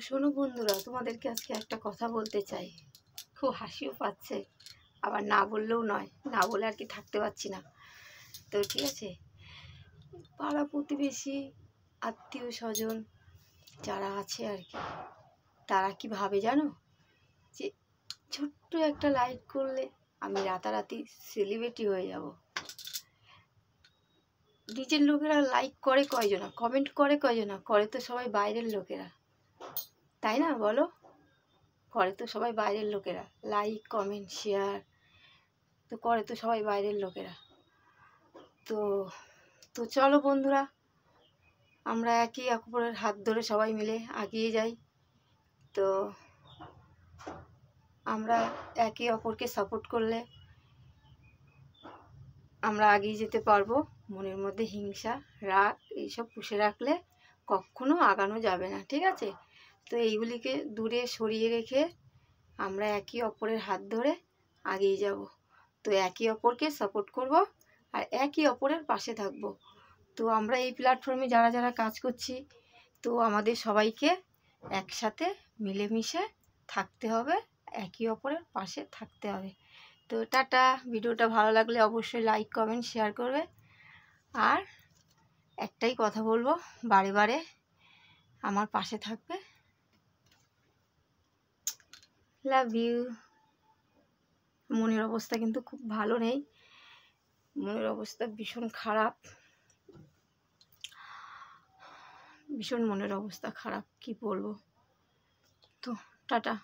শোনো বন্ধুরা, তোমাদেরকে আজকে একটা কথা বলতে চাই। খুব হাসিও পাচ্ছে, আবার না বললেও নয়, না বলে আর কি থাকতে পারছি না। তো ঠিক আছে, পাড়া প্রতিবেশী আত্মীয় স্বজন যারা আছে আর কি, তারা কি ভাবে জানো, যে ছোট্ট একটা লাইক করলে আমি রাতারাতি সেলিব্রিটি হয়ে যাব। নিজের লোকেরা লাইক করে কয়জনা, কমেন্ট করে কয়জনা, করে তো সবাই বাইরের লোকেরা, তাই না বলো? করে তো সবাই বাইরের লোকেরা, লাইক কমেন্ট শেয়ার তো করে তো সবাই বাইরের লোকেরা। তো তো চলো বন্ধুরা, আমরা একে অপরের হাত ধরে সবাই মিলে এগিয়ে যাই। তো আমরা একে অপরকে সাপোর্ট করলে আমরা এগিয়ে যেতে পারবো। মনের মধ্যে হিংসা, রাগ এইসব পুষে রাখলে কখনো আগানো যাবে না, ঠিক আছে? তো এইগুলিকে দূরে সরিয়ে রেখে আমরা একে অপরের হাত ধরে এগিয়ে যাব। তো একে অপরকে সাপোর্ট করব আর একে অপরের পাশে থাকব। তো আমরা এই প্ল্যাটফর্মে যারা যারা কাজ করছি, তো আমাদের সবাইকে একসাথে মিলেমিশে থাকতে হবে, একে অপরের পাশে থাকতে হবে। তো টাটা। ভিডিওটা ভালো লাগলে অবশ্যই লাইক কমেন্ট শেয়ার করবে। আর একটাই কথা বলবো, বারে বারে আমার পাশে থাকবে। Love you. মনের অবস্থা কিন্তু খুব ভালো নেই, মনের অবস্থা ভীষণ খারাপ, ভীষণ মনের অবস্থা খারাপ, কি বলবো। তো টাটা।